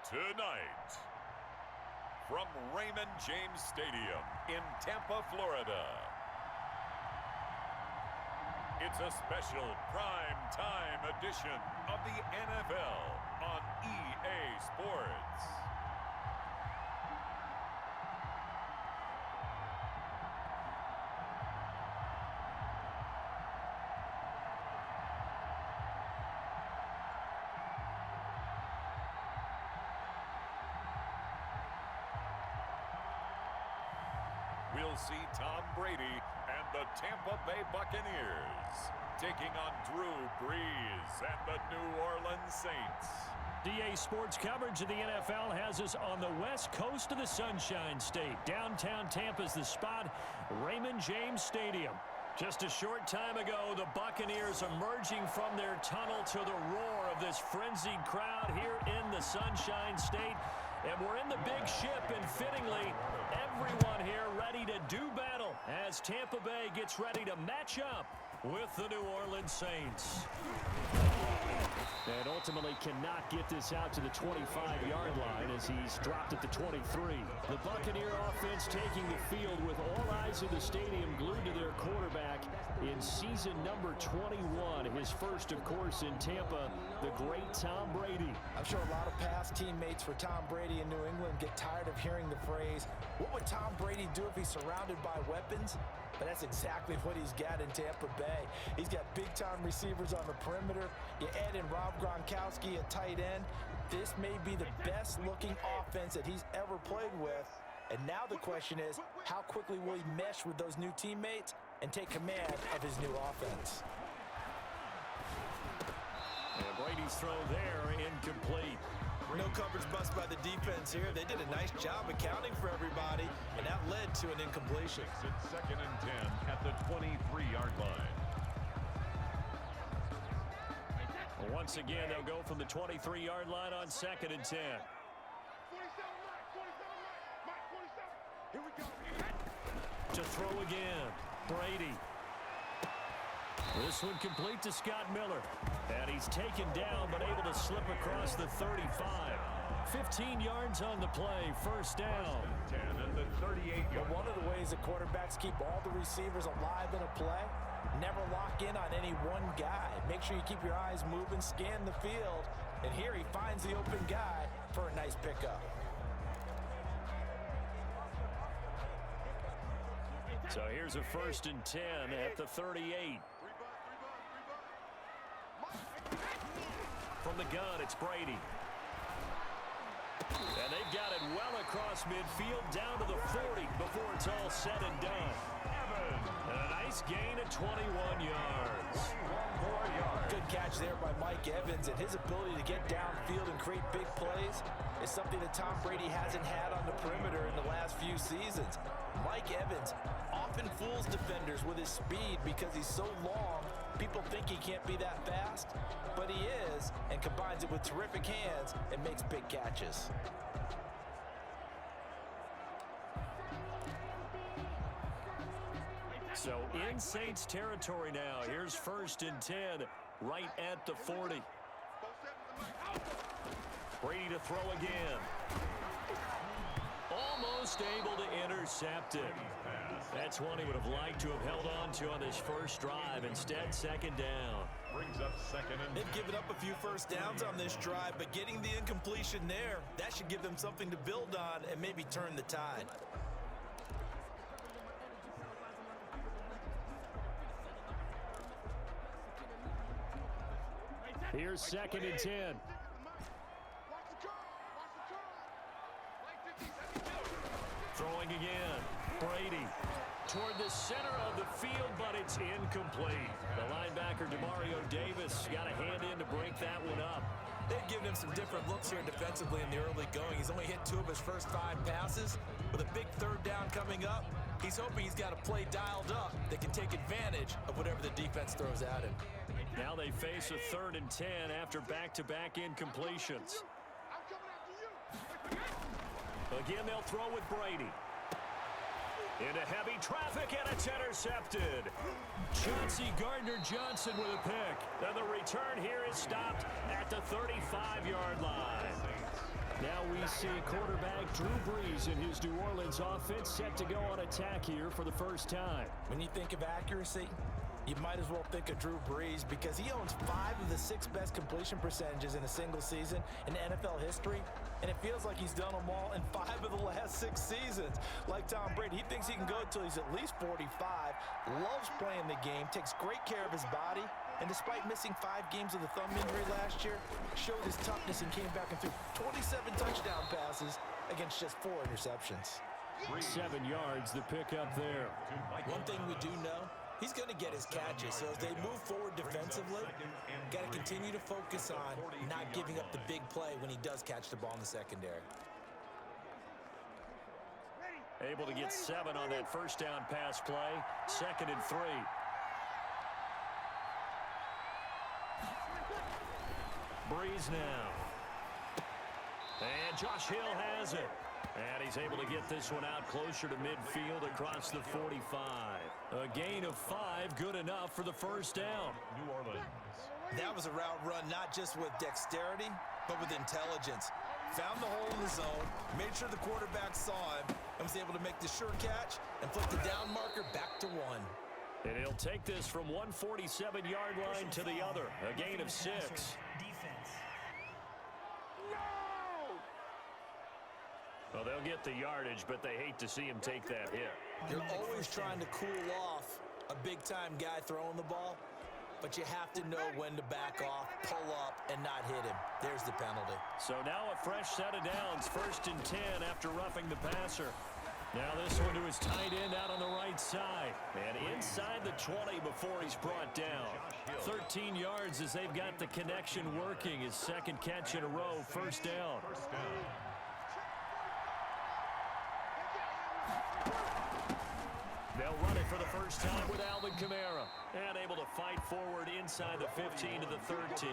Tonight, from Raymond James Stadium in Tampa, Florida, it's a special prime time edition of the NFL on EA Sports. We'll see Tom Brady and the Tampa Bay Buccaneers taking on Drew Brees and the New Orleans Saints. EA Sports coverage of the NFL has us on the west coast of the Sunshine State. Downtown Tampa's the spot, Raymond James Stadium. Just a short time ago, the Buccaneers emerging from their tunnel to the roar of this frenzied crowd here in the Sunshine State. And we're in the big ship, and fittingly, everyone here ready to do battle as Tampa Bay gets ready to match up with the New Orleans Saints. And ultimately cannot get this out to the 25-yard line as he's dropped at the 23. The Buccaneer offense taking the field with all eyes of the stadium glued to their quarterback in season number 21. His first, of course, in Tampa, the great Tom Brady. I'm sure a lot of past teammates for Tom Brady in New England get tired of hearing the phrase, what would Tom Brady do if he's surrounded by weapons? But that's exactly what he's got in Tampa Bay. He's got big-time receivers on the perimeter. You add in Rob Gronkowski at tight end. This may be the best-looking offense that he's ever played with. And now the question is, how quickly will he mesh with those new teammates and take command of his new offense? And Brady's throw there, incomplete. No coverage bust by the defense here. They did a nice job accounting for everybody, and that led to an incompletion. It's 2nd and 10 at the 23-yard line. Once again, they'll go from the 23-yard line on 2nd and 10. To throw again, Brady. This one complete to Scott Miller. And he's taken down, but able to slip across the 35. 15 yards on the play, first down. 10 and the 38-yard. One of the ways the quarterbacks keep all the receivers alive in a play, never lock in on any one guy. Make sure you keep your eyes moving, scan the field. And here he finds the open guy for a nice pickup. So here's a 1st and 10 at the 38. From the gun, it's Brady. And they've got it well across midfield, down to the 40 before it's all said and done. And a nice gain of 21 yards. Good catch there by Mike Evans, and his ability to get downfield and create big plays is something that Tom Brady hasn't had on the perimeter in the last few seasons. Mike Evans often fools defenders with his speed because he's so long. People think he can't be that fast, but he is, and combines it with terrific hands and makes big catches. So in Saints territory now. Here's 1st and 10 right at the 40. Brady to throw again. Almost able to intercept it. That's one he would have liked to have held on to on this first drive. Instead, 2nd down. Brings up 2nd and 10. They've given up a few first downs on this drive, but getting the incompletion there, that should give them something to build on and maybe turn the tide. Here's 2nd and 10. Throwing again. Brady toward the center of the field, but it's incomplete. The linebacker, Demario Davis, got a hand in to break that one up. They've given him some different looks here defensively in the early going. He's only hit 2 of his first 5 passes. With a big 3rd down coming up, he's hoping he's got a play dialed up that can take advantage of whatever the defense throws at him. Now they face a 3rd and 10 after back-to-back incompletions. Again, they'll throw with Brady. Into heavy traffic, and it's intercepted. Chauncey Gardner-Johnson with a pick. Then the return here is stopped at the 35-yard line. Now we see quarterback Drew Brees and his New Orleans offense set to go on attack here for the first time. When you think of accuracy, you might as well think of Drew Brees because he owns 5 of the 6 best completion percentages in a single season in NFL history, and it feels like he's done them all in 5 of the last 6 seasons. Like Tom Brady, he thinks he can go until he's at least 45, loves playing the game, takes great care of his body, and despite missing 5 games with a thumb injury last year, showed his toughness and came back and threw 27 touchdown passes against just 4 interceptions. 7 yards, the pickup there. One thing we do know, he's going to get his catches, so as they move forward defensively, got to continue to focus on not giving up the big play when he does catch the ball in the secondary. Able to get 7 on that first down pass play. 2nd and 3. Brees now. And Josh Hill has it. And he's able to get this one out closer to midfield across the 45. A gain of 5, good enough for the first down. New Orleans. That was a route run not just with dexterity, but with intelligence. Found the hole in the zone, made sure the quarterback saw him, and was able to make the sure catch and flip the down marker back to 1. And he'll take this from 147-yard line to the other. A gain of 6. Well, they'll get the yardage, but they hate to see him take that hit. You're always trying to cool off a big-time guy throwing the ball, but you have to know when to back off, pull up, and not hit him. There's the penalty. So now a fresh set of downs, 1st and 10 after roughing the passer. Now this one to his tight end out on the right side. And inside the 20 before he's brought down. 13 yards as they've got the connection working. His 2nd catch in a row, 1st down. They'll run it for the first time with Alvin Kamara. And able to fight forward inside the 15 to the 13.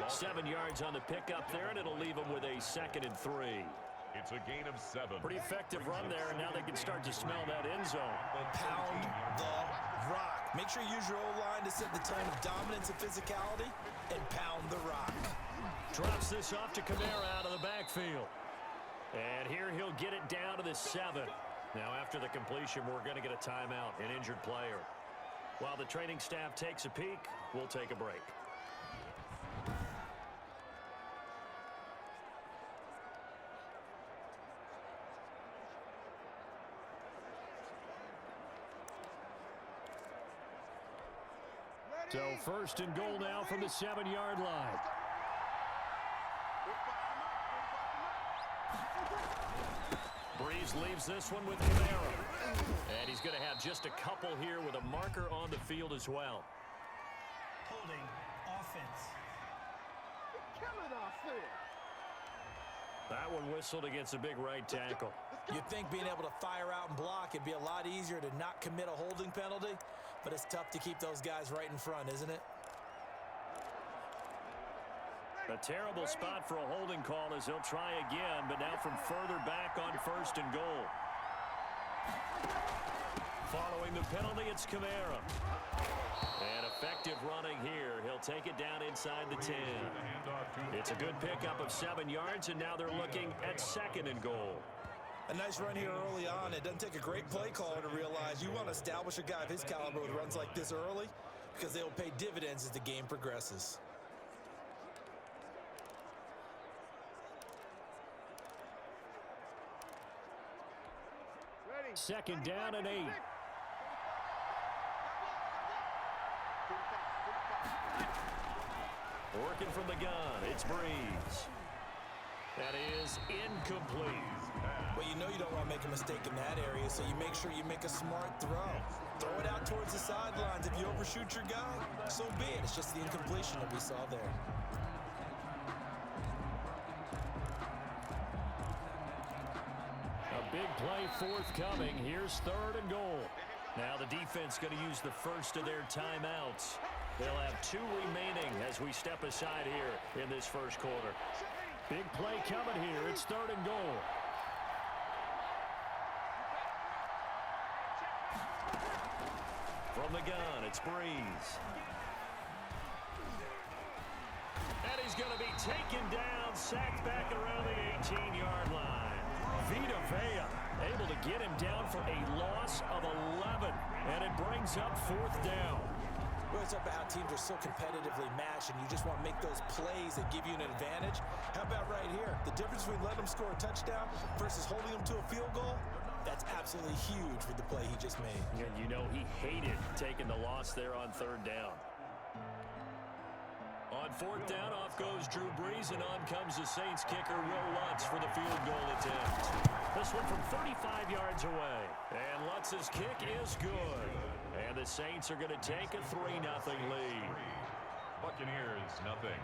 7 yards on the pickup there, and it'll leave him with a 2nd and 3. It's a gain of 7. Pretty effective run there, and now they can start to smell that end zone. Pound the rock. Make sure you use your O-line to set the tone of dominance and physicality, and pound the rock. Drops this off to Kamara out of the backfield. And here he'll get it down to the 7. Now after the completion, we're going to get a timeout, an injured player. While the training staff takes a peek, we'll take a break. So 1st and goal now from the 7-yard line. Brees leaves this one with Kamara. And he's going to have just a couple here with a marker on the field as well. Holding offense. Killing offense. That one whistled against a big right tackle. You'd think being able to fire out and block, it'd be a lot easier to not commit a holding penalty, but it's tough to keep those guys right in front, isn't it? A terrible spot for a holding call as they'll try again, but now from further back on 1st and goal. Following the penalty, it's Kamara. And effective running here. He'll take it down inside the 10. It's a good pickup of 7 yards, and now they're looking at 2nd and goal. A nice run here early on. It doesn't take a great play caller to realize you want to establish a guy of his caliber with runs like this early because they will pay dividends as the game progresses. Ready. 2nd down and 8. Working from the gun, it's Brees. That is incomplete. Well, you know you don't want to make a mistake in that area, so you make sure you make a smart throw. Throw it out towards the sidelines. If you overshoot your guy, so be it. It's just the incompletion that we saw there. A big play forthcoming. Here's 3rd and goal. Now the defense going to use the first of their timeouts. They'll have 2 remaining as we step aside here in this first quarter. Big play coming here. It's 3rd and goal. From the gun, it's Brees. And he's going to be taken down sacked back around the 18-yard line. Vita Vea able to get him down for a loss of 11, and it brings up 4th down. Well, it's about how teams are so competitively matched, and you just want to make those plays that give you an advantage. How about right here? The difference between letting them score a touchdown versus holding them to a field goal, that's absolutely huge with the play he just made. And you know he hated taking the loss there on 3rd down. On 4th down, off goes Drew Brees, and on comes the Saints kicker, Will Lutz, for the field goal attempt. This one from 35 yards away. And Lutz's kick is good. And the Saints are going to take a 3-0 lead. Buccaneers, nothing.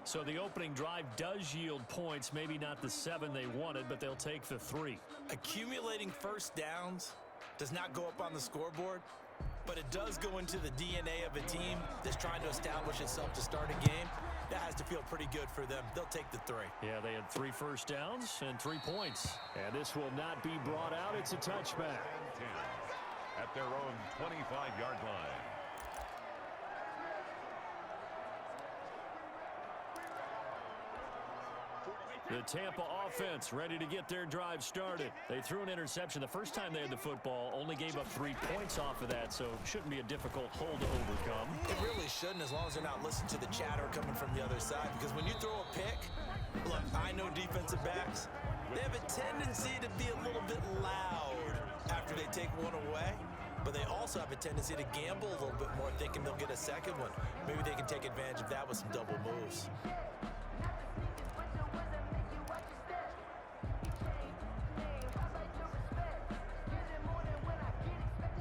So the opening drive does yield points. Maybe not the 7 they wanted, but they'll take the 3. Accumulating first downs does not go up on the scoreboard, but it does go into the DNA of a team that's trying to establish itself to start a game. That has to feel pretty good for them. They'll take the 3. Yeah, they had 3 first downs and 3 points. And this will not be brought out. It's a touchback. 10 at their own 25-yard line. The Tampa offense ready to get their drive started. They threw an interception the first time they had the football, only gave up 3 points off of that, so it shouldn't be a difficult hole to overcome. It really shouldn't, as long as they're not listening to the chatter coming from the other side, because when you throw a pick, look, I know defensive backs, they have a tendency to be a little bit loud after they take one away, but they also have a tendency to gamble a little bit more, thinking they'll get a second one. Maybe they can take advantage of that with some double moves.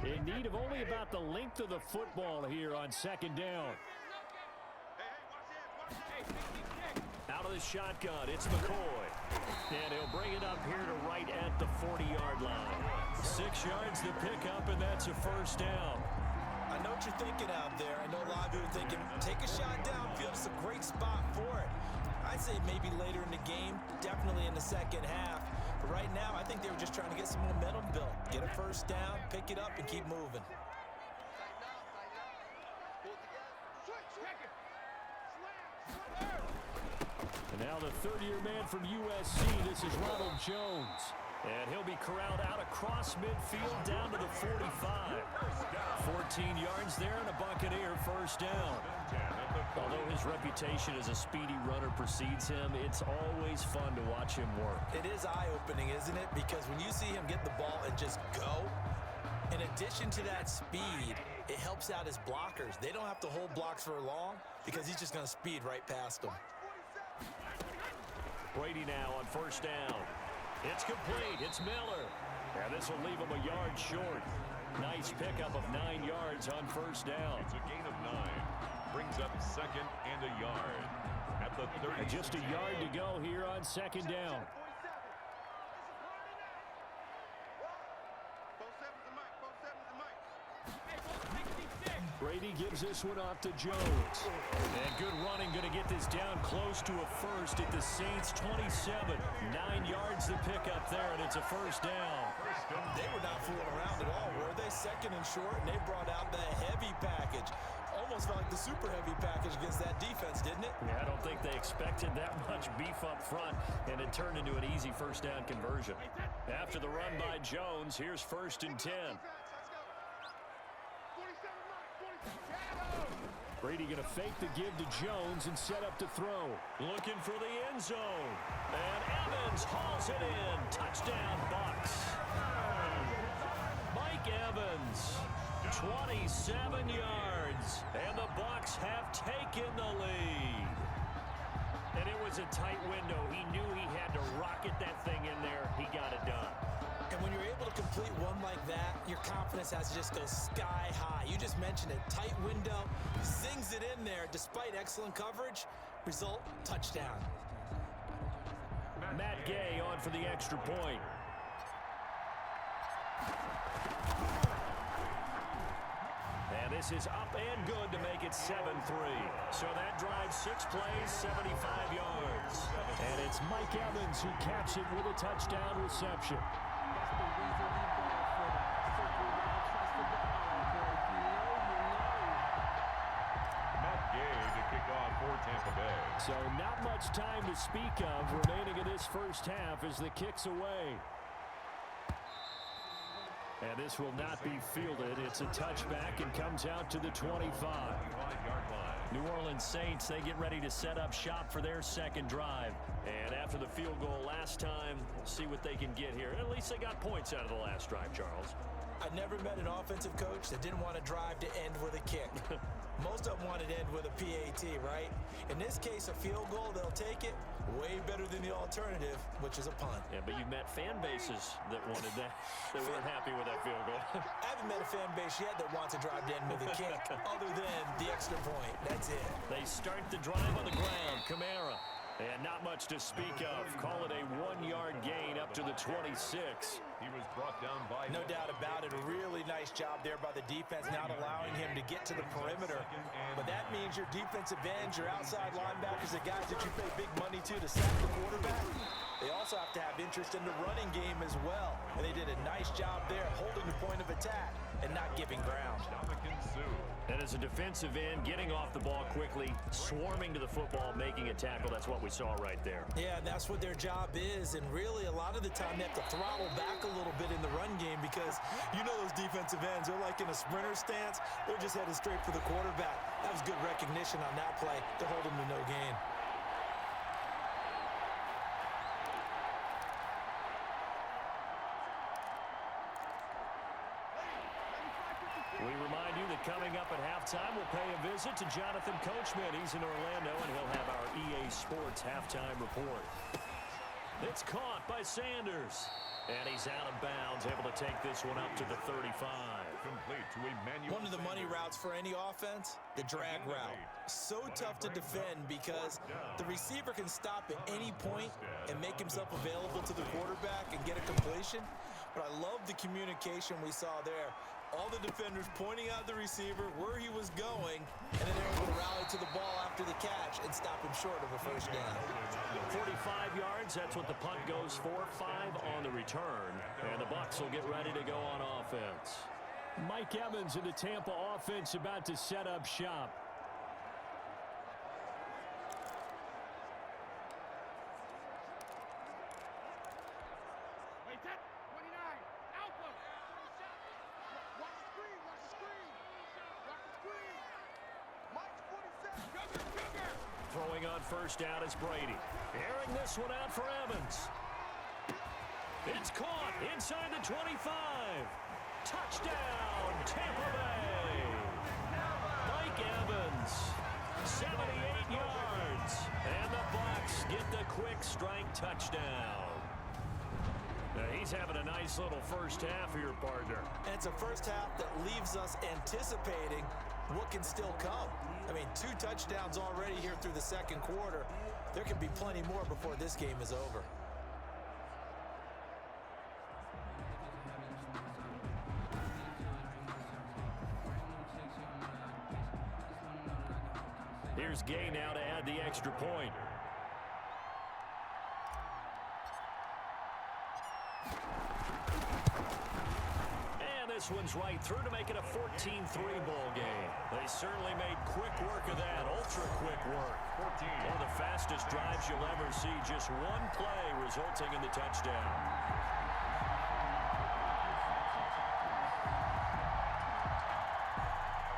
In need of only about the length of the football here on 2nd down. Out of the shotgun, it's McCoy. And he'll bring it up here to right at the 40-yard line. 6 yards the pickup, and that's a 1st down. I know what you're thinking out there. I know a lot of you are thinking, take a shot downfield. It's a great spot for it. I'd say maybe later in the game, definitely in the second half. But right now, I think they were just trying to get some momentum built. Get a 1st down, pick it up, and keep moving. And now the 3rd-year man from USC, this is Ronald Jones. And he'll be corralled out across midfield down to the 45. 14 yards there and a Buccaneer 1st down. Although his reputation as a speedy runner precedes him, it's always fun to watch him work. It is eye-opening, isn't it? Because when you see him get the ball and just go, in addition to that speed, it helps out his blockers. They don't have to hold blocks for long because he's just going to speed right past them. Brady now on 1st down. It's complete. It's Miller. And this will leave him a yard short. Nice pickup of 9 yards on 1st down. It's a gain of 9. Brings up 2nd and a yard. At the 30. And just a yard to go here on 2nd down. Brady gives this one off to Jones. And good running, going to get this down close to a 1st at the Saints' 27. 9 yards to pick up there, and it's a 1st down. They were not fooling around at all, were they? 2nd and short, and they brought out the heavy package. Almost felt like the super heavy package against that defense, didn't it? Yeah, I don't think they expected that much beef up front, and it turned into an easy 1st down conversion. After the run by Jones, here's 1st and 10. Brady going to fake the give to Jones and set up to throw. Looking for the end zone. And Evans hauls it in. Touchdown, Bucs. Mike Evans, 27 yards. And the Bucs have taken the lead. And it was a tight window. He knew he had to rocket that thing in there. He got it done. And when you're able to complete one like that, your confidence has to just go sky high. You just mentioned it. Tight window, sings it in there despite excellent coverage. Result, touchdown. Matt Gay on for the extra point. And this is up and good to make it 7-3. So that drives 6 plays, 75 yards. And it's Mike Evans who caps it with a touchdown reception. Matt Gay to So not much time to speak of remaining in this first half as the kick's away. And this will not be fielded. It's a touchback and comes out to the 25. New Orleans Saints, they get ready to set up shop for their second drive. And after the field goal last time, we'll see what they can get here. At least they got points out of the last drive, Charles. I never met an offensive coach that didn't want to drive to end with a kick. Most of them want it to end with a PAT, right? In this case, a field goal, they'll take it. Way better than the alternative, which is a punt. Yeah, but you've met fan bases that wanted that, that weren't happy with that field goal. I haven't met a fan base yet that wants to drive to end with a kick, other than the extra point. That's it. They start the drive on the ground. Kamara. And not much to speak of. Call it a 1-yard gain up to the 26. He was brought down by... No doubt about it. A really nice job there by the defense, not allowing him to get to the perimeter. But that means your defensive ends, your outside linebackers, the guys that you pay big money to sack the quarterback, they also have to have interest in the running game as well. And they did a nice job there holding the point of attack and not giving ground. And as a defensive end, getting off the ball quickly, swarming to the football, making a tackle, that's what we saw right there. Yeah, that's what their job is. And really, a lot of the time, they have to throttle back a little bit in the run game because you know those defensive ends, they're like in a sprinter stance. They're just headed straight for the quarterback. That was good recognition on that play to hold him to no gain. We remind you that coming up at halftime, we'll pay a visit to Jonathan Coachman. He's in Orlando, and he'll have our EA Sports halftime report. It's caught by Sanders. And he's out of bounds, able to take this one up to the 35. Complete to Emmanuel. One of the money routes for any offense, the drag route. So tough to defend because the receiver can stop at any point and make himself available to the quarterback and get a completion. But I love the communication we saw there. All the defenders pointing out the receiver, where he was going, and then they were able to rally to the ball after the catch and stop him short of a first down. 45 yards, that's what the punt goes for. 5 on the return, and the Bucs will get ready to go on offense. Mike Evans in the Tampa offense about to set up shop. Throwing on first down is Brady. Airing this one out for Evans. It's caught inside the 25. Touchdown, Tampa Bay. Mike Evans, 78 yards. And the Bucs get the quick strike touchdown. Now, he's having a nice little first half here, partner. And it's a first half that leaves us anticipating what can still come. I mean, 2 touchdowns already here through the second quarter. There can be plenty more before this game is over. Here's Gay now to add the extra point. This one's right through to make it a 14-3 ball game. They certainly made quick work of that, ultra-quick work. 14. One of the fastest drives you'll ever see, just one play resulting in the touchdown.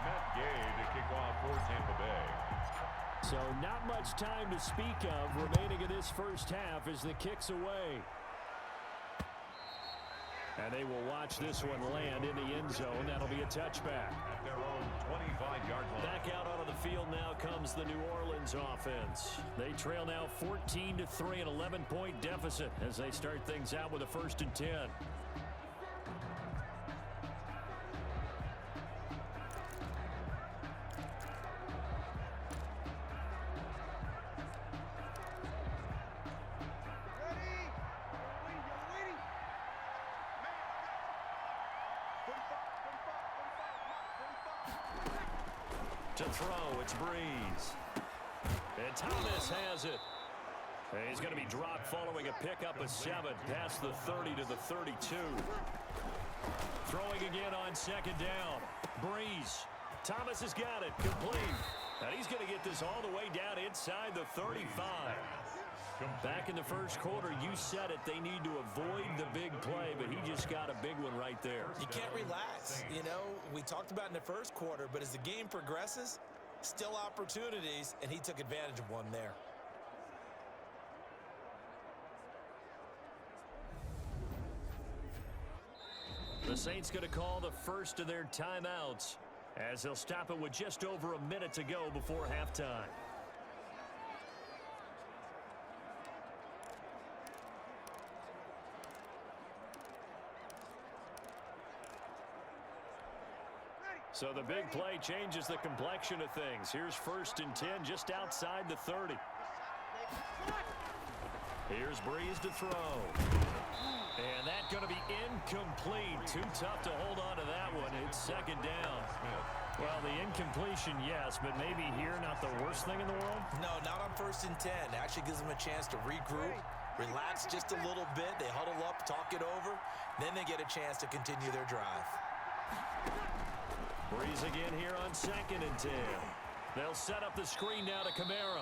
Matt Gay to kick off for Tampa Bay. So not much time to speak of remaining in this first half as the kick's away. And they will watch this one land in the end zone. That'll be a touchback. At their own 25-yard line. Back out onto the field now comes the New Orleans offense. They trail now 14-3, an 11-point deficit as they start things out with a 1st and 10. To throw, it's Breeze. And Thomas has it. And he's going to be dropped following a pickup of 7 past the 30 to the 32. Throwing again on 2nd down. Breeze. Thomas has got it. Complete. And he's going to get this all the way down inside the 35. Back in the first quarter, you said it, they need to avoid the big play, but he just got a big one right there. You can't relax. You know, we talked about in the first quarter, but as the game progresses, still opportunities, and he took advantage of one there. The Saints going to call the first of their timeouts as they'll stop it with just over a minute to go before halftime. So the big play changes the complexion of things. Here's 1st and 10 just outside the 30. Here's Breeze to throw. And that's going to be incomplete. Too tough to hold on to that one. It's 2nd down. Well, the incompletion, yes, but maybe here not the worst thing in the world? No, not on 1st and 10. It actually gives them a chance to regroup, relax just a little bit. They huddle up, talk it over. Then they get a chance to continue their drive. Breeze again here on 2nd and 10. They'll set up the screen now to Kamara.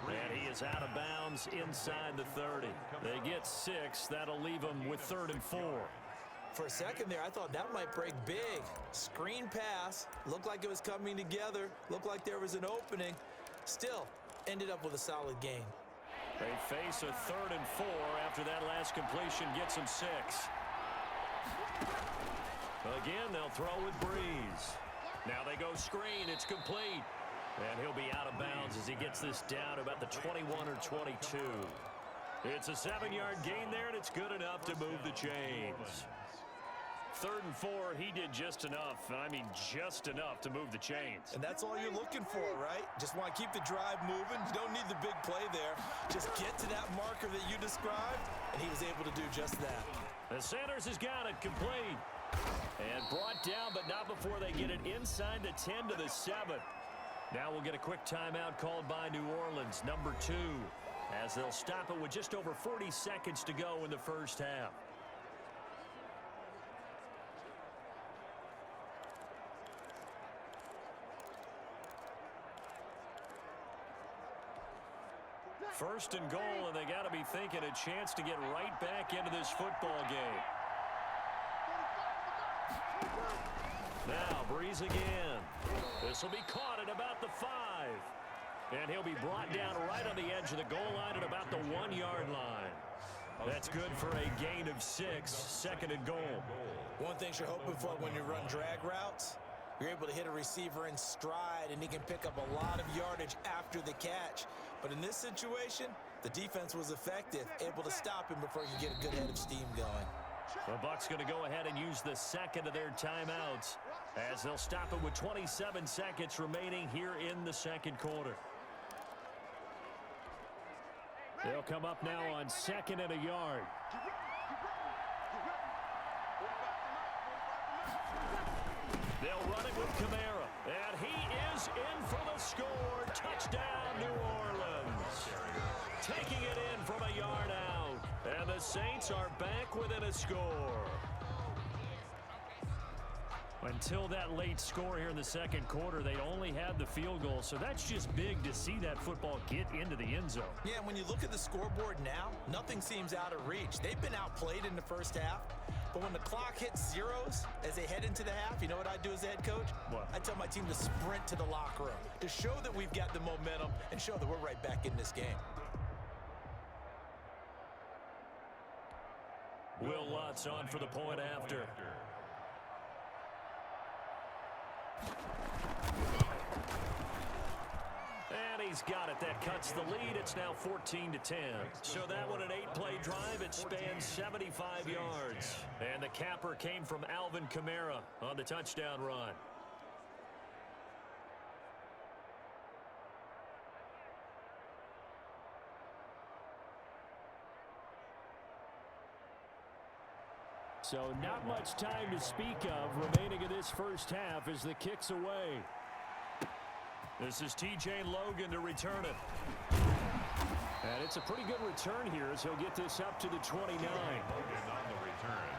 And he is out of bounds inside the 30. They get 6. That'll leave them with 3rd and 4. For a second there, I thought that might break big. Screen pass. Looked like it was coming together. Looked like there was an opening. Still, ended up with a solid gain. They face a 3rd and 4 after that last completion gets them 6. Again, they'll throw with Breeze. Now they go screen. It's complete. And he'll be out of bounds as he gets this down about the 21 or 22. It's a 7-yard gain there, and it's good enough to move the chains. 3rd and 4, he did just enough. I mean, just enough to move the chains. And that's all you're looking for, right? Just want to keep the drive moving. You don't need the big play there. Just get to that marker that you described, and he was able to do just that. The Sanders has got it complete. And brought down, but not before they get it inside the 10 to the 7. Now we'll get a quick timeout called by New Orleans, number 2, as they'll stop it with just over 40 seconds to go in the first half. First and goal, and they got to be thinking a chance to get right back into this football game. Now, Breeze again. This will be caught at about the 5. And he'll be brought down right on the edge of the goal line at about the 1-yard line. That's good for a gain of 6, 2nd and goal. One thing you're hoping for when you run drag routes, you're able to hit a receiver in stride, and he can pick up a lot of yardage after the catch. But in this situation, the defense was effective, able to stop him before he could get a good head of steam going. The Bucs going to go ahead and use the 2nd of their timeouts as they'll stop it with 27 seconds remaining here in the 2nd quarter. They'll come up now on 2nd and a yard. They'll run it with Kamara, and he is in for the score. Touchdown, New Orleans. Taking it in from a yard out. And the Saints are back within a score. Until that late score here in the 2nd quarter, they only had the field goal. So that's just big to see that football get into the end zone. Yeah, when you look at the scoreboard now, nothing seems out of reach. They've been outplayed in the first half. But when the clock hits zeros as they head into the half, you know what I do as a head coach? What? I tell my team to sprint to the locker room to show that we've got the momentum and show that we're right back in this game. Will Lutz on for the point after. And he's got it. That cuts the lead. It's now 14-10. So that one an 8-play drive. It spans 75 yards. And the capper came from Alvin Kamara on the touchdown run. So not much time to speak of remaining in this first half as the kick's away. This is T.J. Logan to return it. And it's a pretty good return here as he'll get this up to the 29. Logan on the return.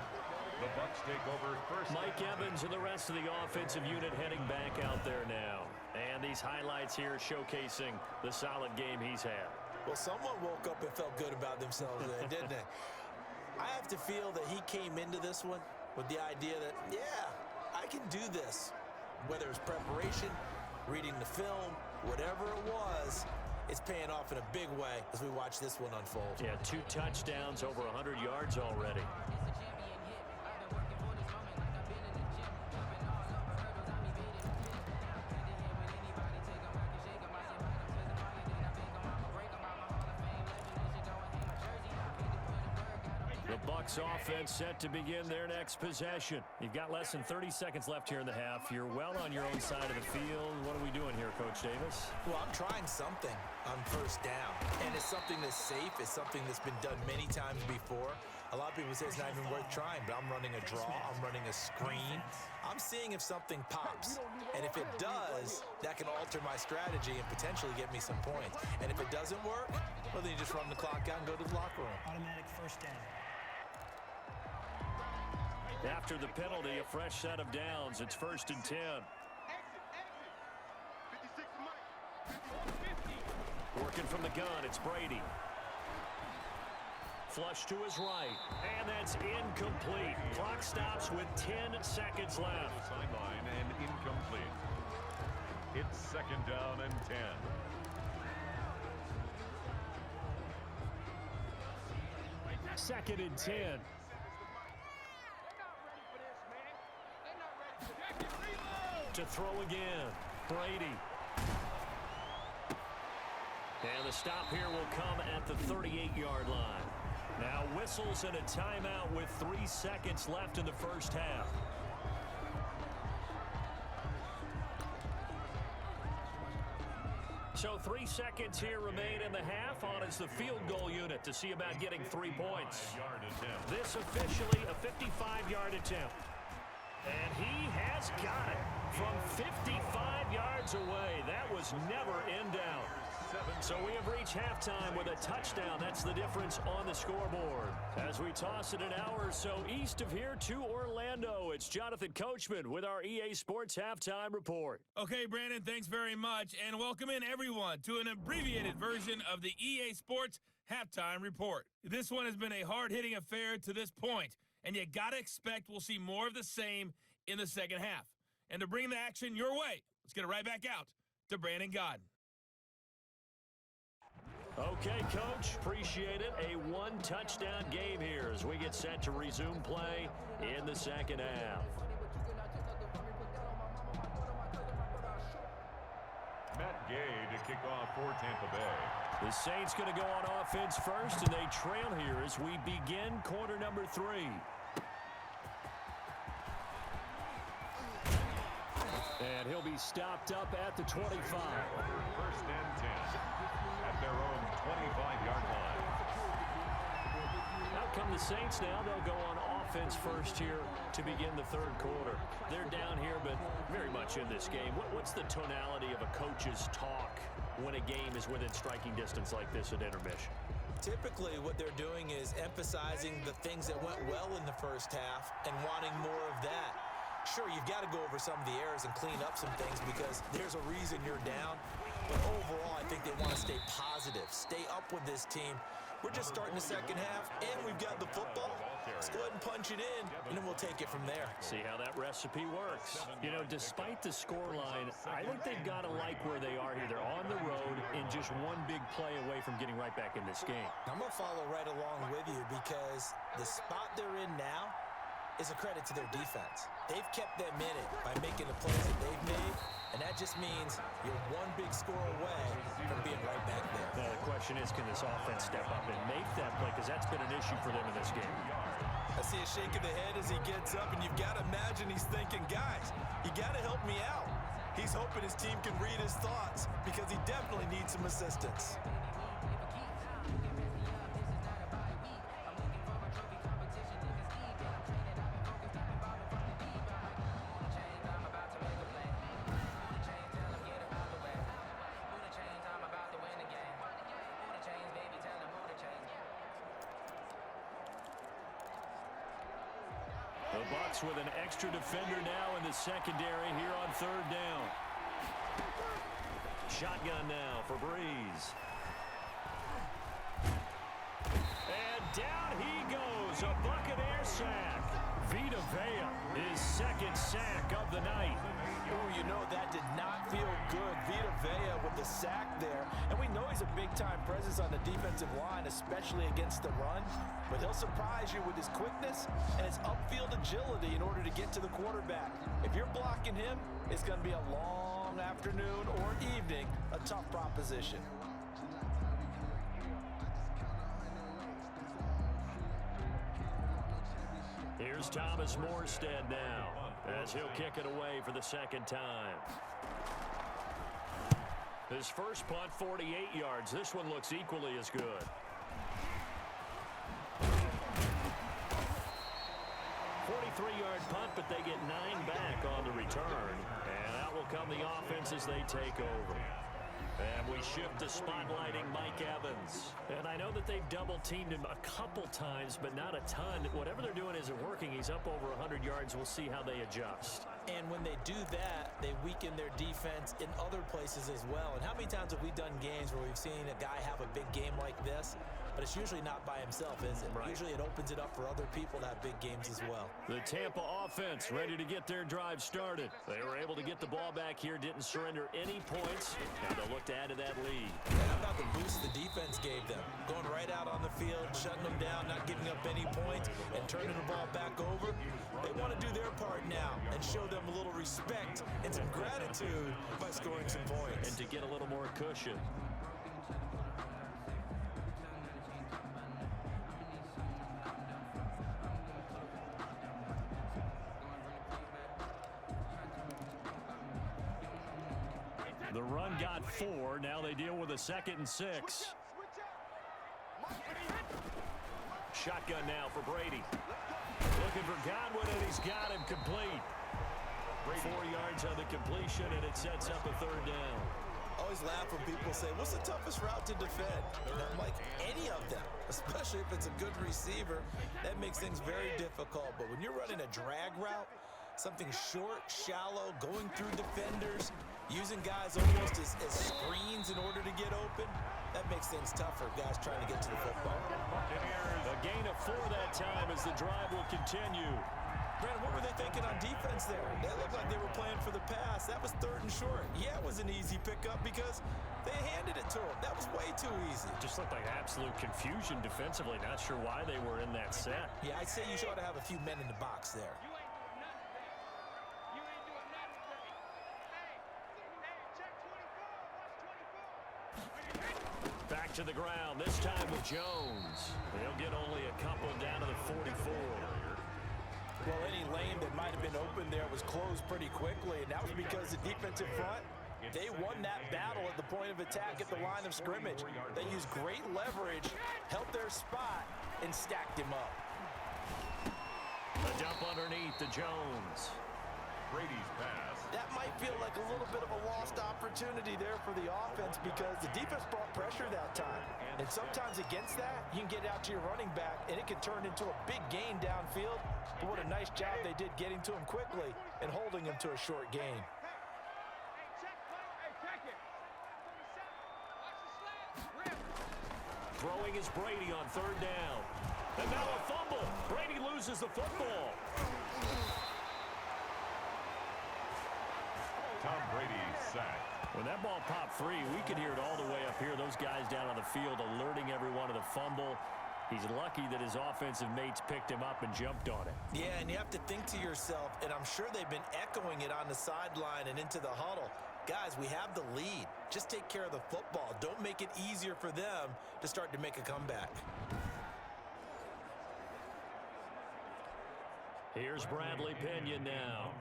The Bucs take over first. Mike Evans and the rest of the offensive unit heading back out there now. And these highlights here showcasing the solid game he's had. Well, someone woke up and felt good about themselves there, didn't they? I have to feel that he came into this one with the idea that, yeah, I can do this. Whether it's preparation, reading the film, whatever it was, it's paying off in a big way as we watch this one unfold. Yeah, 2 touchdowns, over 100 yards already. The Bucs offense set to begin their next possession. You've got less than 30 seconds left here in the half. You're well on your own side of the field. What are we doing here, Coach Davis? Well, I'm trying something on first down, and it's something that's safe. It's something that's been done many times before. A lot of people say it's not even worth trying, but I'm running a draw. I'm running a screen. I'm seeing if something pops, and if it does, that can alter my strategy and potentially get me some points. And if it doesn't work, well, then you just run the clock out and go to the locker room. Automatic first down. After the penalty, a fresh set of downs. It's 1st and 10. Working from the gun, it's Brady. Flush to his right, and that's incomplete. Clock stops with 10 seconds left. Sideline and incomplete. It's 2nd down and 10. Second and 10. To throw again, Brady. And the stop here will come at the 38-yard line. Now whistles and a timeout with 3 seconds left in the first half. So 3 seconds here remain in the half. On is the field goal unit to see about getting 3 points. This officially a 55-yard attempt. And he has got it from 55 yards away. That was never in doubt. So we have reached halftime with a touchdown. That's the difference on the scoreboard. As we toss it an hour or so east of here to Orlando, it's Jonathan Coachman with our EA Sports Halftime Report. Okay, Brandon, thanks very much. And welcome in, everyone, to an abbreviated version of the EA Sports Halftime Report. This one has been a hard-hitting affair to this point, and you got to expect we'll see more of the same in the second half. And to bring the action your way, let's get it right back out to Brandon Godden. Okay, Coach, appreciate it. A 1-touchdown game here as we get set to resume play in the second half. Matt Gay to kick off for Tampa Bay. The Saints going to go on offense first, and they trail here as we begin quarter number 3. And he'll be stopped up at the 25. 1st and 10 at their own 25-yard line. Out come the Saints now. They'll go on offense first here to begin the third quarter. They're down here, but very much in this game. What's the tonality of a coach's talk when a game is within striking distance like this at intermission? Typically, what they're doing is emphasizing the things that went well in the first half and wanting more of that. Sure, you've got to go over some of the errors and clean up some things because there's a reason you're down. But overall, I think they want to stay positive, stay up with this team. We're just starting the second half, and we've got the football. Let's go ahead and punch it in, and then we'll take it from there. See how that recipe works. You know, despite the scoreline, I think they've got to like where they are here. They're on the road and just one big play away from getting right back in this game. I'm going to follow right along with you because the spot they're in now is a credit to their defense. They've kept them in it by making the plays that they've made, and that just means you're one big score away from being right back there. Now, the question is, can this offense step up and make that play? Because that's been an issue for them in this game. I see a shake of the head as he gets up, and you've got to imagine he's thinking, guys, you got to help me out. He's hoping his team can read his thoughts because he definitely needs some assistance. The Bucs with an extra defender now in the secondary here on third down. Shotgun now for Breeze. And down he goes. A Buccaneer sack. Vita Vea, his second sack of the night. Oh, you know that did not feel good. Vita Vea with the sack there. And we know he's a big-time presence on the defensive line, especially against the run. But he'll surprise you with his quickness and his upfield agility in order to get to the quarterback. If you're blocking him, it's going to be a long afternoon or evening, a tough proposition. Here's Thomas Morstead now as he'll kick it away for the second time. His first punt, 48 yards. This one looks equally as good. Yard punt, but they get 9 back on the return. And out will come the offense as they take over. And we shift to spotlighting Mike Evans. And I know that they've double-teamed him a couple times, but not a ton. Whatever they're doing isn't working. He's up over 100 yards. We'll see how they adjust. And when they do that, they weaken their defense in other places as well. And how many times have we done games where we've seen a guy have a big game like this? But it's usually not by himself, is it? Right. Usually it opens it up for other people to have big games as well. The Tampa offense ready to get their drive started. They were able to get the ball back here, didn't surrender any points. Now they'll look to add to that lead. How about the boost the defense gave them? Going right out on the field, shutting them down, not giving up any points, and turning the ball back over. They want to do their part now and show them a little respect and some gratitude by scoring some points. And to get a little more cushion. The run got 4. Now they deal with a 2nd and 6. Shotgun now for Brady. Looking for Godwin, and he's got him complete. 4 yards on the completion, and it sets up a 3rd down. I always laugh when people say, what's the toughest route to defend? And I'm like, any of them, especially if it's a good receiver. That makes things very difficult. But when you're running a drag route, something short, shallow, going through defenders, using guys almost as screens in order to get open, that makes things tougher, guys trying to get to the football. A gain of 4 that time as the drive will continue. Brandon, what were they thinking on defense there? They looked like they were playing for the pass. That was 3rd and short. Yeah, it was an easy pickup because they handed it to them. That was way too easy. Just looked like absolute confusion defensively. Not sure why they were in that set. Yeah, I'd say you ought to have a few men in the box there. Back to the ground, this time with Jones. They'll get only a couple down to the 44. Well, any lane that might have been open there was closed pretty quickly, and that was because the defensive front, they won that battle at the point of attack at the line of scrimmage. They used great leverage, held their spot, and stacked him up. A dump underneath to Jones. Brady's pass. That might feel like a little bit of a lost opportunity there for the offense because the defense brought pressure that time. And sometimes against that, you can get out to your running back, and it can turn into a big gain downfield. But what a nice job they did getting to him quickly and holding him to a short gain. Throwing is Brady on 3rd down. And now a fumble. Brady loses the football. Tom Brady sacked. When that ball popped free, we could hear it all the way up here. Those guys down on the field alerting everyone of the fumble. He's lucky that his offensive mates picked him up and jumped on it. Yeah, and you have to think to yourself, and I'm sure they've been echoing it on the sideline and into the huddle. Guys, we have the lead. Just take care of the football. Don't make it easier for them to start to make a comeback. Here's Bradley Pinion now,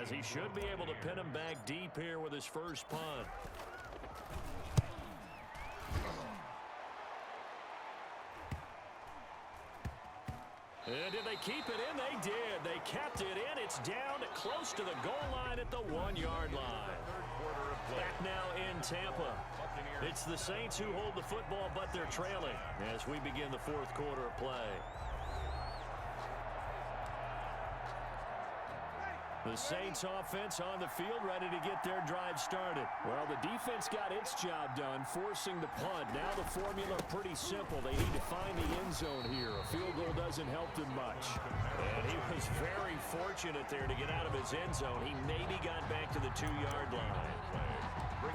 as he should be able to pin him back deep here with his first punt. And did they keep it in? They did. They kept it in. It's down close to the goal line at the 1-yard line. Back now in Tampa. It's the Saints who hold the football, but they're trailing as we begin the 4th quarter of play. The Saints offense on the field, ready to get their drive started. Well, the defense got its job done, forcing the punt. Now the formula pretty simple. They need to find the end zone here. A field goal doesn't help them much. And he was very fortunate there to get out of his end zone. He maybe got back to the 2-yard line.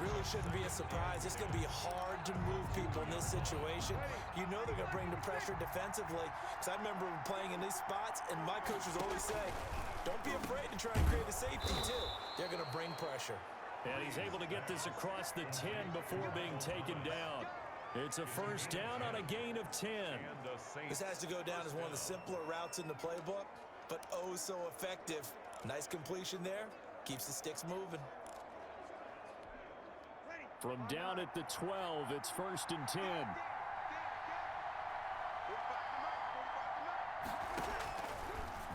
Really shouldn't be a surprise. It's going to be hard to move people in this situation. You know they're going to bring the pressure defensively. Because I remember playing in these spots, and my coaches always say, don't be afraid to try and create a safety, too. They're going to bring pressure. And he's able to get this across the 10 before being taken down. It's a first down on a gain of 10. This has to go down as one of the simpler routes in the playbook, but oh so effective. Nice completion there. Keeps the sticks moving. From down at the 12, it's first and 10.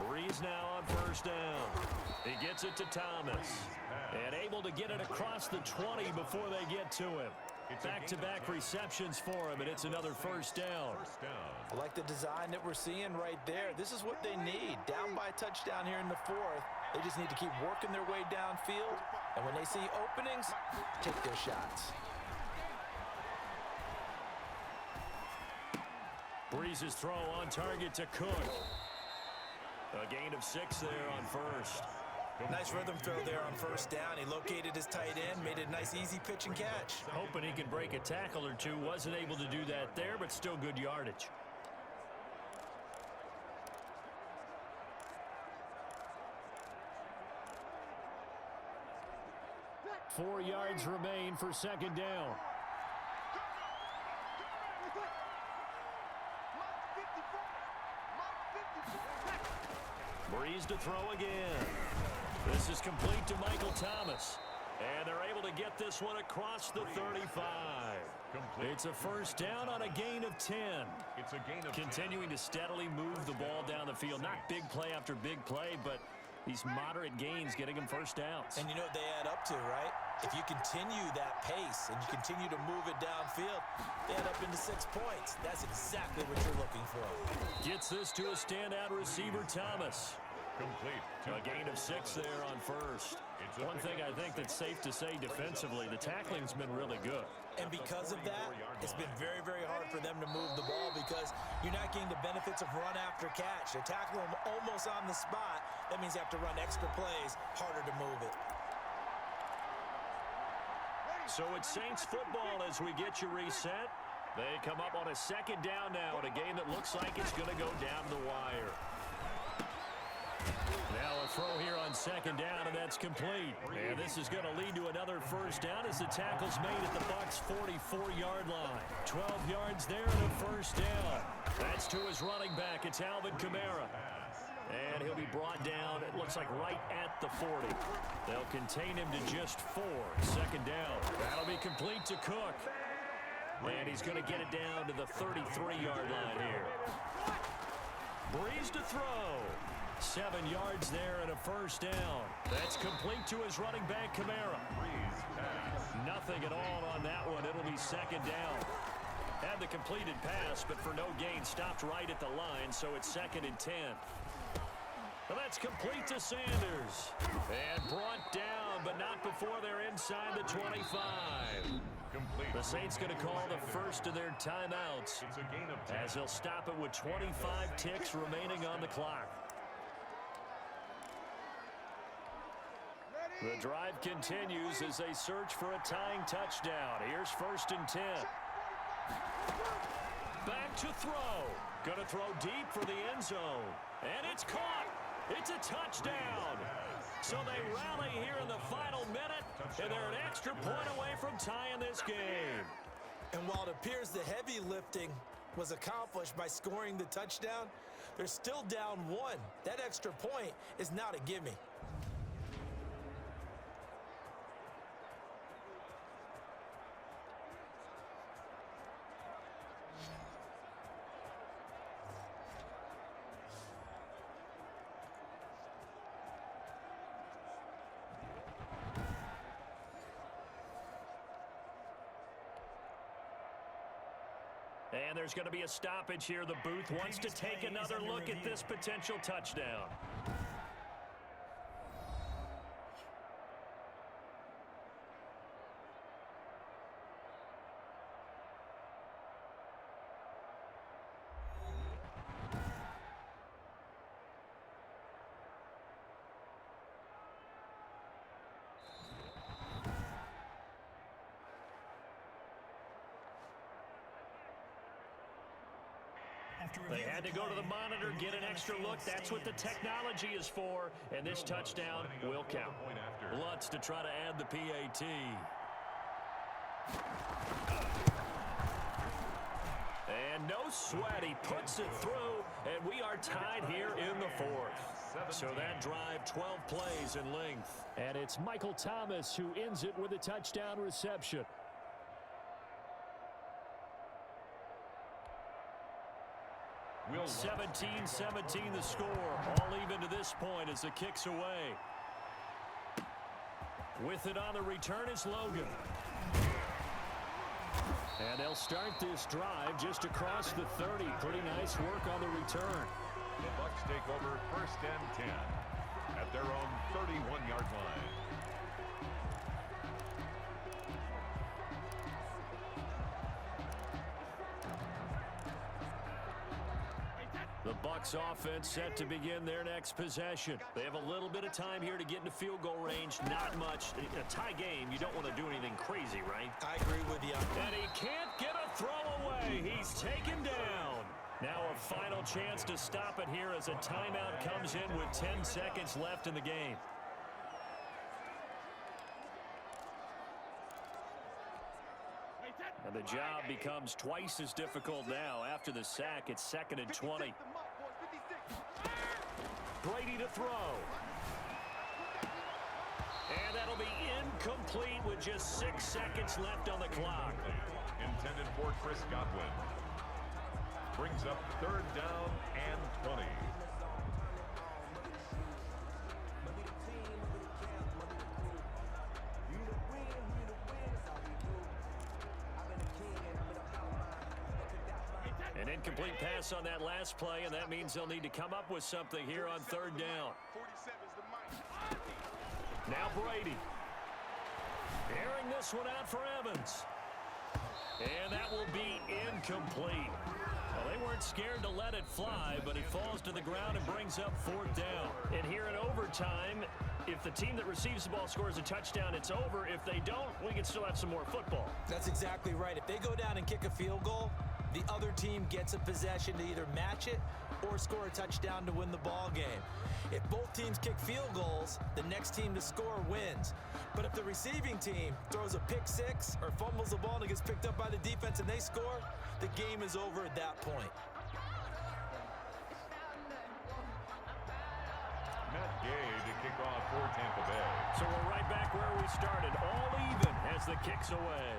Breeze now on first down. He gets it to Thomas. And able to get it across the 20 before they get to him. Back-to-back receptions for him, and it's another first down. I like the design that we're seeing right there. This is what they need. Down by a touchdown here in the 4th. They just need to keep working their way downfield. And when they see openings, take their shots. Breeze's throw on target to Cook. A gain of 6 there on first. Nice rhythm throw there on first down. He located his tight end, made a nice easy pitch and catch. Hoping he could break a tackle or two. Wasn't able to do that there, but still good yardage. Four yards remain for second down. Breeze to throw again. This is complete to Michael Thomas. And they're able to get this one across the 35. It's a first down on a gain of 10. It's a gain of Continuing to steadily move the ball down the field. Not big play after big play, but these moderate gains getting them first downs. And you know what they add up to, right? If you continue that pace and you continue to move it downfield, they add up into 6 points. That's exactly what you're looking for. Gets this to a standout receiver, Thomas. complete. A gain of 6 there on first. One thing I think that's safe to say defensively, the tackling's been really good. And because of that, it's been very, very hard for them to move the ball because you're not getting the benefits of run after catch. They tackle them almost on the spot. That means you have to run extra plays, harder to move it. So it's Saints football as we get you reset. They come up on a second down now in a game that looks like it's going to go down the wire. Now a throw here on second down, and that's complete. And this is going to lead to another first down as the tackle's made at the Bucs' 44-yard line. 12 yards there and a first down. That's to his running back. It's Alvin Kamara. And he'll be brought down, it looks like right at the 40. They'll contain him to just 4. Second down. That'll be complete to Cook. And he's going to get it down to the 33-yard line here. Breeze to throw. 7 yards there and a first down. That's complete to his running back, Kamara. Nothing at all on that one. It'll be second down. Had the completed pass, but for no gain, stopped right at the line, so it's 2nd and 10. Well, that's complete to Sanders. And brought down, but not before they're inside the 25. Complete. The Saints going to call the first of their timeouts It's a gain of 10. as they'll stop it with 25 ticks remaining on the clock. The drive continues as they search for a tying touchdown. Here's 1st and 10. Back to throw. Going to throw deep for the end zone. And it's caught. It's a touchdown. So they rally here in the final minute, and they're an extra point away from tying this game. And while it appears the heavy lifting was accomplished by scoring the touchdown, they're still down 1. That extra point is not a gimme. And there's going to be a stoppage here. The booth wants to take another look at this potential touchdown. They had to go to the monitor, get an extra look. That's what the technology is for, and this touchdown will count. Lutz to try to add the PAT. And no sweat. He puts it through, and we are tied here in the fourth. So that drive, 12 plays in length. And it's Michael Thomas who ends it with a touchdown reception. 17-17 the score. All even to this point as the kick's away. With it on the return is Logan. And they'll start this drive just across the 30. Pretty nice work on the return. The Bucs take over 1st and 10 at their own 31-yard line. The Bucs offense set to begin their next possession. They have a little bit of time here to get into field goal range. Not much. A tie game, you don't want to do anything crazy, right? I agree with you. And he can't get a throw away. He's taken down. Now a final chance to stop it here as a timeout comes in with 10 seconds left in the game. And the job becomes twice as difficult now. After the sack, it's 2nd and 20. Brady to throw. And that'll be incomplete with just 6 seconds left on the clock. Intended for Chris Godwin. Brings up 3rd down and 20. An incomplete pass on that last play, and that means they'll need to come up with something here on 3rd down. Now Brady. Airing this one out for Evans. And that will be incomplete. Well, they weren't scared to let it fly, but it falls to the ground and brings up 4th down. And here in overtime, if the team that receives the ball scores a touchdown, it's over. If they don't, we can still have some more football. That's exactly right. If they go down and kick a field goal, the other team gets a possession to either match it or score a touchdown to win the ball game. If both teams kick field goals, the next team to score wins. But if the receiving team throws a pick six or fumbles the ball and it gets picked up by the defense and they score, the game is over at that point. Matt Gay to kick off for Tampa Bay. So we're right back where we started, all even as the kick's away.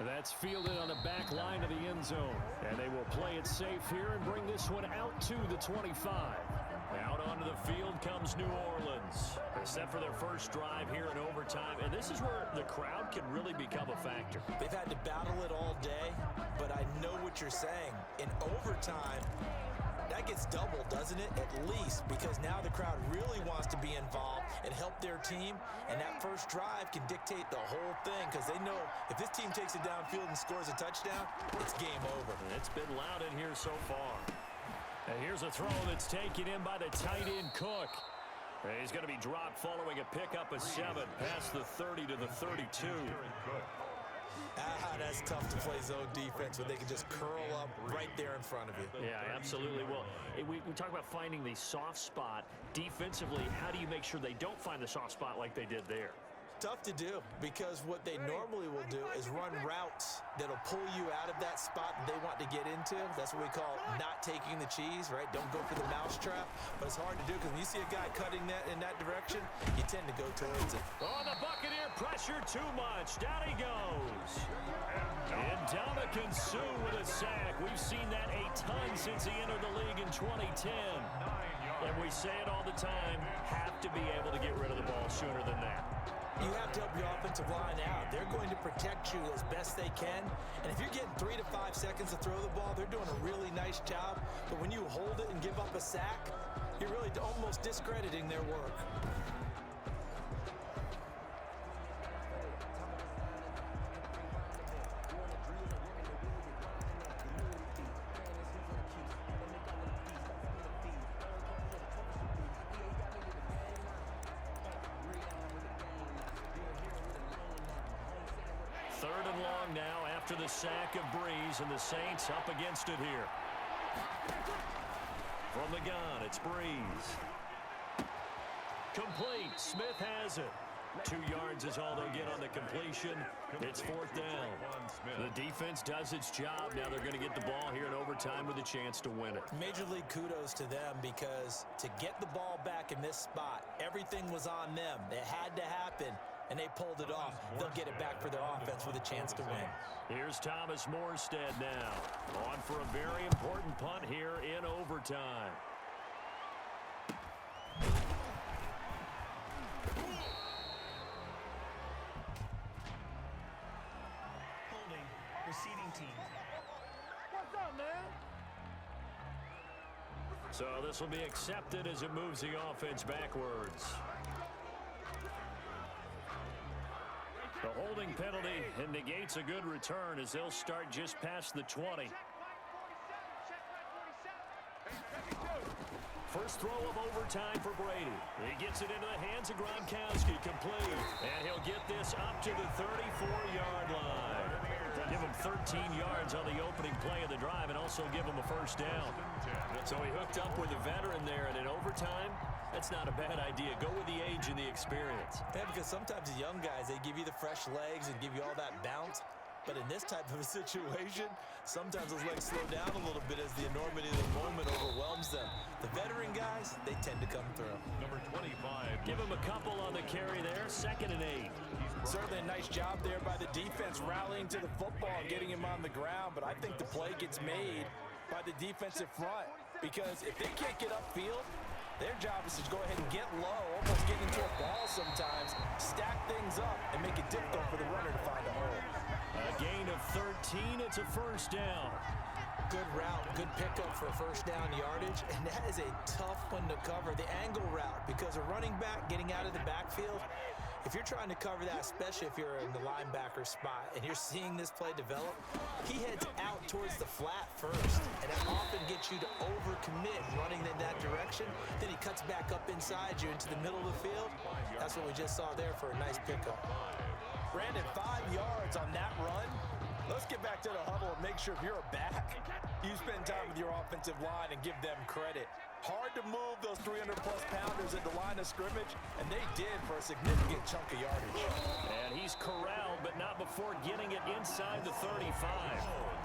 That's fielded on the back line of the end zone. And they will play it safe here and bring this one out to the 25. Out onto the field comes New Orleans. Except for their first drive here in overtime. And this is where the crowd can really become a factor. They've had to battle it all day, but I know what you're saying. In overtime, that gets doubled, doesn't it? At least, because now the crowd really wants to be involved and help their team, and that first drive can dictate the whole thing because they know if this team takes it downfield and scores a touchdown, it's game over. And it's been loud in here so far. And here's a throw that's taken in by the tight end Cook. And he's going to be dropped following a pickup of 7 past the 30 to the 32. That's tough to play zone defense when they can just curl up right there in front of you. Yeah, absolutely. Well, we talk about finding the soft spot. Defensively, how do you make sure they don't find the soft spot like they did there? Tough to do because what they normally will do is run routes that'll pull you out of that spot they want to get into. That's what we call not taking the cheese, right? Don't go for the mousetrap. But it's hard to do because when you see a guy cutting that in that direction, you tend to go towards it. Oh, the Buccaneer pressure too much. Down he goes. And Ndamukong Suh with a sack. We've seen that a ton since he entered the league in 2010. And we say it all the time, have to be able to get rid of the ball sooner than that. You have to help your offensive line out. They're going to protect you as best they can. And if you're getting 3 to 5 seconds to throw the ball, they're doing a really nice job. But when you hold it and give up a sack, you're really almost discrediting their work. After the sack of Breeze, and the Saints up against it here. From the gun, it's Breeze. Complete. Smith has it. 2 yards is all they'll get on the completion. It's 4th down. The defense does its job. Now they're going to get the ball here in overtime with a chance to win it. Major League kudos to them, because to get the ball back in this spot, everything was on them. It had to happen, and they pulled it off. They'll get it back for their offense with a chance to win. Here's Thomas Morstead now. On for a very important punt here in overtime. Holding. Receiving team. What's up, man? So this will be accepted as it moves the offense backwards. The holding penalty negates a good return as they'll start just past the 20. First throw of overtime for Brady. He gets it into the hands of Gronkowski, complete. And he'll get this up to the 34-yard line. Give him 13 yards on the opening play of the drive and also give him a first down. So he hooked up with a veteran there, and in overtime, that's not a bad idea. Go with the age and the experience. Yeah, because sometimes the young guys, they give you the fresh legs and give you all that bounce. But in this type of a situation, sometimes those legs slow down a little bit as the enormity of the moment overwhelms them. The veteran guys, they tend to come through. Number 25. Give him a couple on the carry there. 2nd and 8. Certainly a nice job there by the defense rallying to the football and getting him on the ground. But I think the play gets made by the defensive front, because if they can't get upfield, their job is to go ahead and get low, almost get into a ball sometimes, stack things up, and make it difficult for the runner to find a hole. A gain of 13. It's a first down. Good route, good pickup for first down yardage, and that is a tough one to cover, the angle route, because a running back getting out of the backfield, if you're trying to cover that, especially if you're in the linebacker spot and you're seeing this play develop, he heads out towards the flat first, and that often gets you to overcommit running in that direction. Then he cuts back up inside you into the middle of the field. That's what we just saw there for a nice pickup. Brandon, 5 yards on that run. Let's get back to the huddle and make sure if you're a back, you spend time with your offensive line and give them credit. Hard to move those 300-plus pounders at the line of scrimmage, and they did for a significant chunk of yardage. And he's corralled, but not before getting it inside the 35.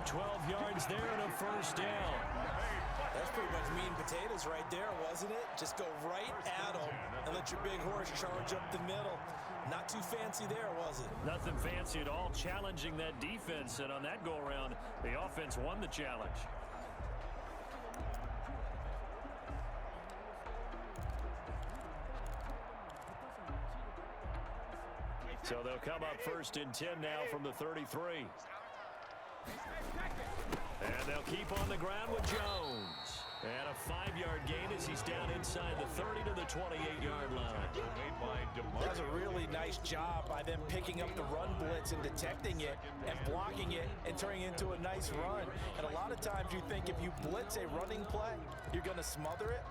12 yards there and a first down. That's pretty much meat and potatoes right there, wasn't it? Just go right at them and let your big horse charge up the middle. Not too fancy there, was it? Nothing fancy at all, challenging that defense, and on that go-around, the offense won the challenge. So they'll come up 1st and 10 now from the 33. And they'll keep on the ground with Jones. And a 5-yard gain as he's down inside the 30 to the 28-yard line. That was a really nice job by them picking up the run blitz and detecting it and blocking it and turning it into a nice run. And a lot of times you think if you blitz a running play, you're going to smother it.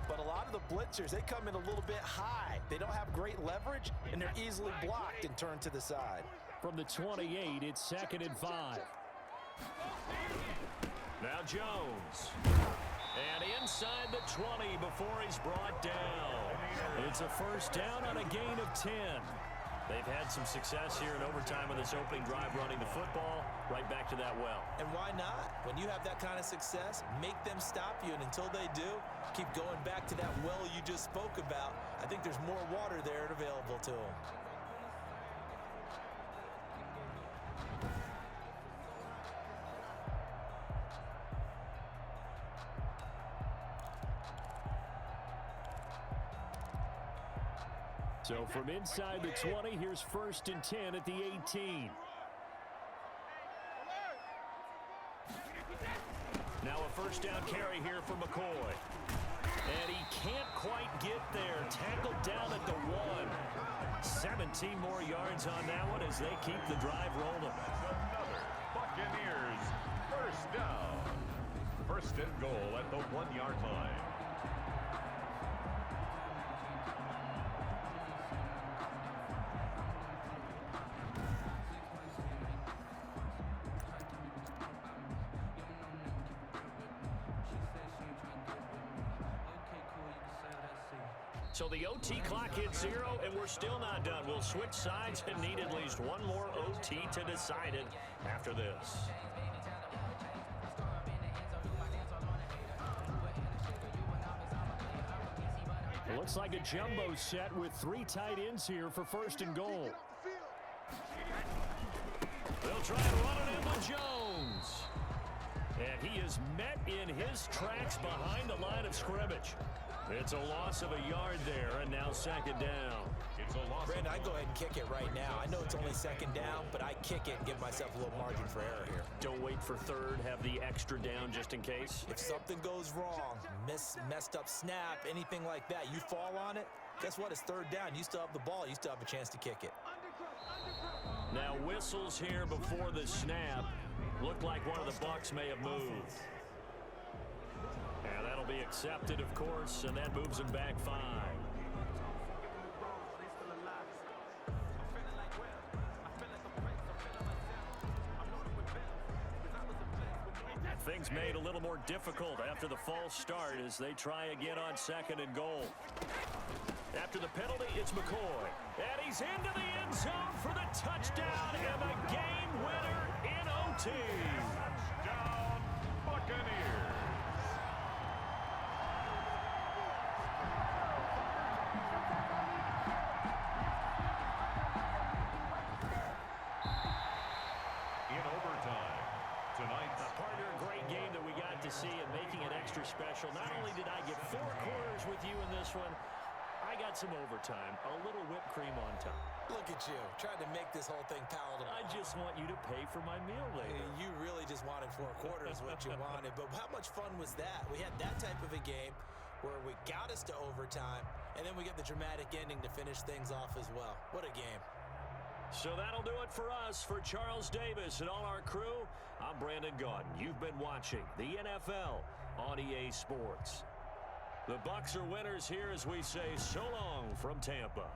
But a lot of the blitzers, they come in a little bit high. They don't have great leverage, and they're easily blocked and turned to the side. From the 28, it's 2nd and 5. Now Jones. And inside the 20 before he's brought down. It's a first down on a gain of 10. They've had some success here in overtime with this opening drive running the football right back to that well. And why not? When you have that kind of success, make them stop you. And until they do, keep going back to that well you just spoke about. I think there's more water there available to them. So from inside the 20, here's 1st and 10 at the 18. Now a first down carry here for McCoy. And he can't quite get there. Tackled down at the 1. 17 more yards on that one as they keep the drive rolling. Another Buccaneers first down. 1st and goal at the 1-yard line. So the OT clock hits 0, and we're still not done. We'll switch sides and need at least one more OT to decide it after this. It looks like a jumbo set with 3 tight ends here for 1st and goal. They'll try and run it in with Jones. And he is met in his tracks behind the line of scrimmage. It's a loss of a yard there, and now 2nd down. It's a loss. Brandon, I'd go ahead and kick it right now. I know it's only 2nd down, but I kick it and give myself a little margin for error here. Don't wait for 3rd. Have the extra down just in case. If something goes wrong, messed up snap, anything like that, you fall on it, guess what? It's 3rd down. You still have the ball. You still have a chance to kick it. Now whistles here before the snap. Looked like one of the Bucs may have moved. And that'll be accepted, of course, and that moves him back 5. Things made a little more difficult after the false start as they try again on 2nd and goal. After the penalty, it's McCoy. And he's into the end zone for the touchdown and the game winner in OT. Touchdown, Buccaneers. In overtime, tonight's Partner, a great game that we got to see and making it extra special. Not only did I get 4 quarters with you in this one, I got some overtime, a little whipped cream on top. Look at you, trying to make this whole thing palatable. I just want you to pay for my meal later. You really just wanted 4 quarters what you wanted, but how much fun was that? We had that type of a game where we got us to overtime, and then we get the dramatic ending to finish things off as well. What a game. So that'll do it for us. For Charles Davis and all our crew, I'm Brandon Gaudin. You've been watching the NFL on EA Sports. The Bucs are winners here as we say so long from Tampa.